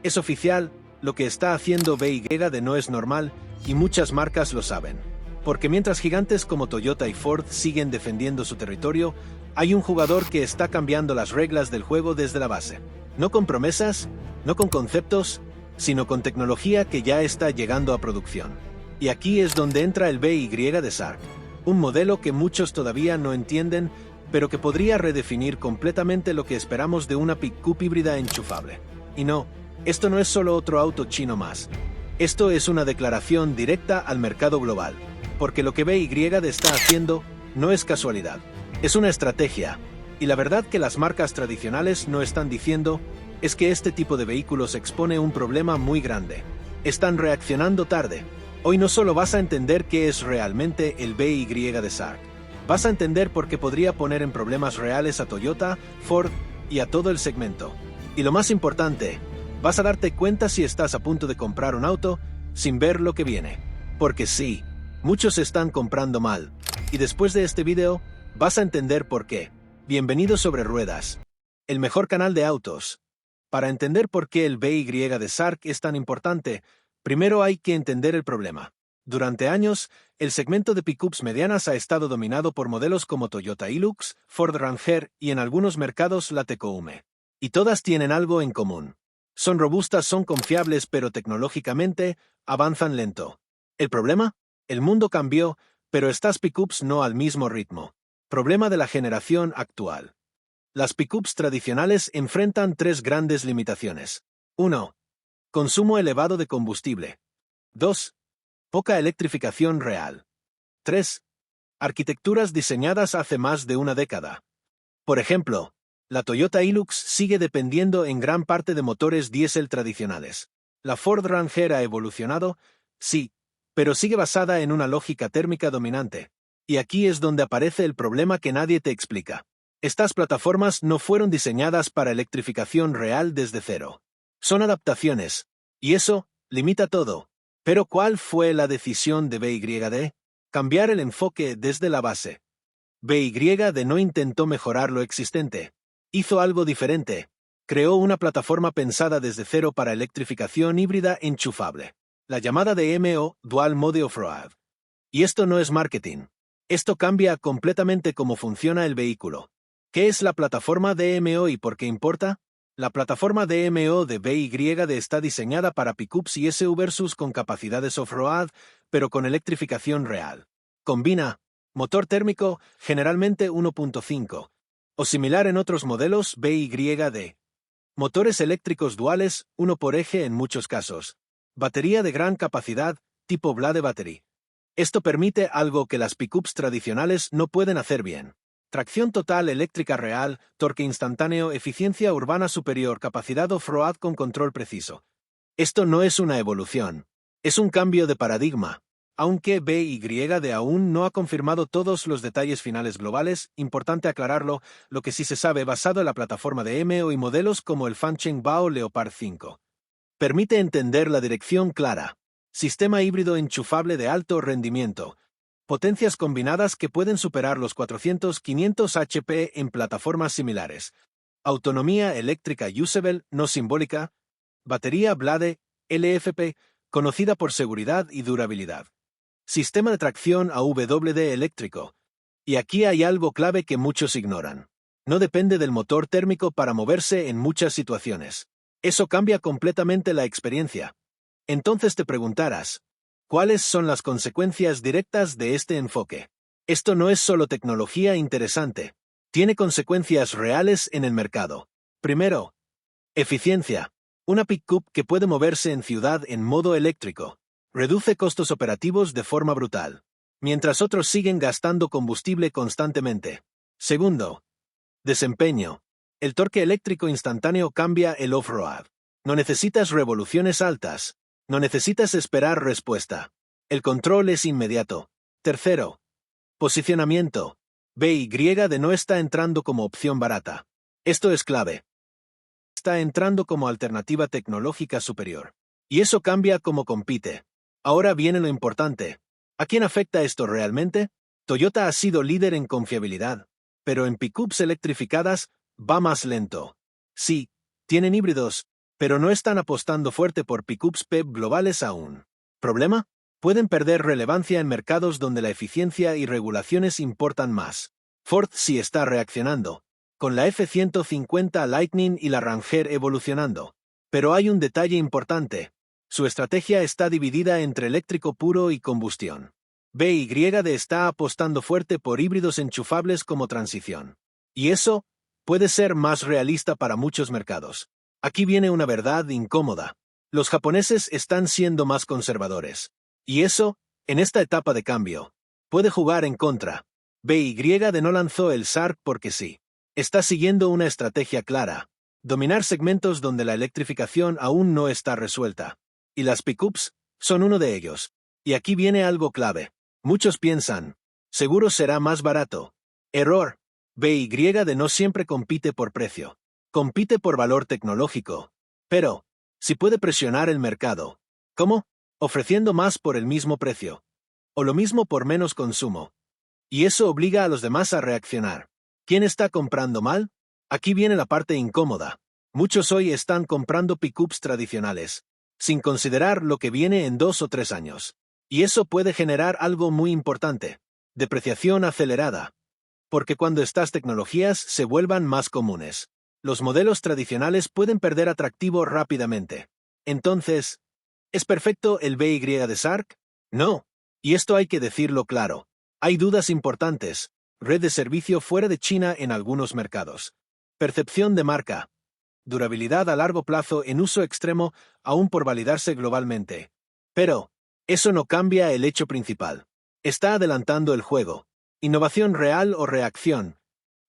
Es oficial, lo que está haciendo BYD no es normal, y muchas marcas lo saben. Porque mientras gigantes como Toyota y Ford siguen defendiendo su territorio, hay un jugador que está cambiando las reglas del juego desde la base. No con promesas, no con conceptos, sino con tecnología que ya está llegando a producción. Y aquí es donde entra el BYD Sark, un modelo que muchos todavía no entienden, pero que podría redefinir completamente lo que esperamos de una pick-up híbrida enchufable. Y no, esto no es solo otro auto chino más. Esto es una declaración directa al mercado global, porque lo que BYD está haciendo no es casualidad, es una estrategia. Y la verdad que las marcas tradicionales no están diciendo es que este tipo de vehículos expone un problema muy grande. Están reaccionando tarde. Hoy no solo vas a entender qué es realmente el BYD Sark, vas a entender por qué podría poner en problemas reales a Toyota, Ford y a todo el segmento. Y lo más importante, vas a darte cuenta si estás a punto de comprar un auto sin ver lo que viene. Porque sí, muchos están comprando mal. Y después de este video, vas a entender por qué. Bienvenidos Sobre Ruedas, el mejor canal de autos. Para entender por qué el BYD Sark es tan importante, primero hay que entender el problema. Durante años, el segmento de pickups medianas ha estado dominado por modelos como Toyota Hilux, Ford Ranger y en algunos mercados la Tecoume. Y todas tienen algo en común. Son robustas, son confiables, pero tecnológicamente avanzan lento. ¿El problema? El mundo cambió, pero estas pickups no al mismo ritmo. Problema de la generación actual. Las pickups tradicionales enfrentan tres grandes limitaciones. 1. Consumo elevado de combustible. 2. Poca electrificación real. 3. Arquitecturas diseñadas hace más de una década. Por ejemplo, la Toyota Hilux sigue dependiendo en gran parte de motores diésel tradicionales. La Ford Ranger ha evolucionado, sí, pero sigue basada en una lógica térmica dominante. Y aquí es donde aparece el problema que nadie te explica. Estas plataformas no fueron diseñadas para electrificación real desde cero. Son adaptaciones, y eso limita todo. Pero ¿cuál fue la decisión de BYD? Cambiar el enfoque desde la base. BYD no intentó mejorar lo existente. Hizo algo diferente. Creó una plataforma pensada desde cero para electrificación híbrida enchufable. La llamada DMO, Dual Mode Off-Road. Y esto no es marketing. Esto cambia completamente cómo funciona el vehículo. ¿Qué es la plataforma DMO y por qué importa? La plataforma DMO de BYD está diseñada para pickups y SUVs con capacidades off-road, pero con electrificación real. Combina motor térmico, generalmente 1.5, o similar en otros modelos BYD. Motores eléctricos duales, uno por eje en muchos casos. Batería de gran capacidad, tipo Blade Battery. Esto permite algo que las pickups tradicionales no pueden hacer bien. Tracción total eléctrica real, torque instantáneo, eficiencia urbana superior, capacidad off-road con control preciso. Esto no es una evolución. Es un cambio de paradigma. Aunque BYD aún no ha confirmado todos los detalles finales globales, importante aclararlo, lo que sí se sabe basado en la plataforma de MO y modelos como el Fancheng Bao Leopard 5. Permite entender la dirección clara. Sistema híbrido enchufable de alto rendimiento. Potencias combinadas que pueden superar los 400-500 HP en plataformas similares. Autonomía eléctrica usable, no simbólica. Batería Blade, LFP, conocida por seguridad y durabilidad. Sistema de tracción AWD eléctrico. Y aquí hay algo clave que muchos ignoran. No depende del motor térmico para moverse en muchas situaciones. Eso cambia completamente la experiencia. Entonces te preguntarás, ¿cuáles son las consecuencias directas de este enfoque? Esto no es solo tecnología interesante. Tiene consecuencias reales en el mercado. Primero, eficiencia. Una pickup que puede moverse en ciudad en modo eléctrico. Reduce costos operativos de forma brutal, mientras otros siguen gastando combustible constantemente. Segundo, desempeño. El torque eléctrico instantáneo cambia el off-road. No necesitas revoluciones altas. No necesitas esperar respuesta. El control es inmediato. Tercero, posicionamiento. BYD no está entrando como opción barata. Esto es clave. Está entrando como alternativa tecnológica superior. Y eso cambia cómo compite. Ahora viene lo importante. ¿A quién afecta esto realmente? Toyota ha sido líder en confiabilidad, pero en pickups electrificadas va más lento. Sí, tienen híbridos, pero no están apostando fuerte por pickups PEP globales aún. ¿Problema? Pueden perder relevancia en mercados donde la eficiencia y regulaciones importan más. Ford sí está reaccionando, con la F-150 Lightning y la Ranger evolucionando. Pero hay un detalle importante. Su estrategia está dividida entre eléctrico puro y combustión. BYD está apostando fuerte por híbridos enchufables como transición. Y eso puede ser más realista para muchos mercados. Aquí viene una verdad incómoda. Los japoneses están siendo más conservadores. Y eso, en esta etapa de cambio, puede jugar en contra. BYD no lanzó el SARC porque sí. Está siguiendo una estrategia clara. Dominar segmentos donde la electrificación aún no está resuelta. Y las pickups son uno de ellos. Y aquí viene algo clave. Muchos piensan, seguro será más barato. Error. BYD no siempre compite por precio. Compite por valor tecnológico. Pero, si puede presionar el mercado. ¿Cómo? Ofreciendo más por el mismo precio. O lo mismo por menos consumo. Y eso obliga a los demás a reaccionar. ¿Quién está comprando mal? Aquí viene la parte incómoda. Muchos hoy están comprando pickups tradicionales, sin considerar lo que viene en 2 o 3 años. Y eso puede generar algo muy importante. Depreciación acelerada. Porque cuando estas tecnologías se vuelvan más comunes, los modelos tradicionales pueden perder atractivo rápidamente. Entonces, ¿es perfecto el BYD SARC? No. Y esto hay que decirlo claro. Hay dudas importantes. Red de servicio fuera de China en algunos mercados. Percepción de marca. Durabilidad a largo plazo en uso extremo aún por validarse globalmente. Pero, eso no cambia el hecho principal. Está adelantando el juego. Innovación real o reacción.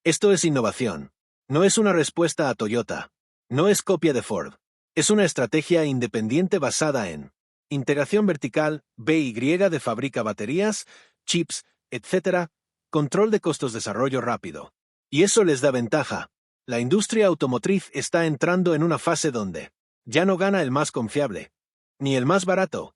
Esto es innovación. No es una respuesta a Toyota. No es copia de Ford. Es una estrategia independiente basada en integración vertical, BYD fabrica baterías, chips, etc., control de costos, desarrollo rápido. Y eso les da ventaja. La industria automotriz está entrando en una fase donde ya no gana el más confiable, ni el más barato.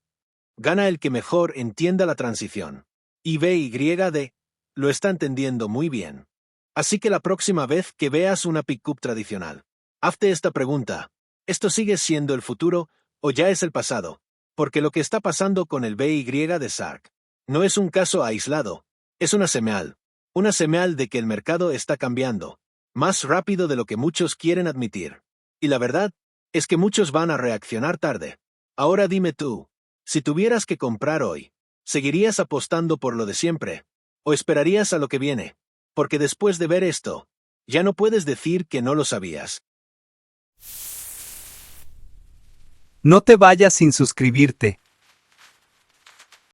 Gana el que mejor entienda la transición. Y BYD lo está entendiendo muy bien. Así que la próxima vez que veas una pickup tradicional, hazte esta pregunta. ¿Esto sigue siendo el futuro o ya es el pasado? Porque lo que está pasando con el BYD SARC no es un caso aislado, es una señal. Una señal de que el mercado está cambiando, más rápido de lo que muchos quieren admitir. Y la verdad es que muchos van a reaccionar tarde. Ahora dime tú, si tuvieras que comprar hoy, ¿seguirías apostando por lo de siempre? ¿O esperarías a lo que viene? Porque después de ver esto, ya no puedes decir que no lo sabías. No te vayas sin suscribirte.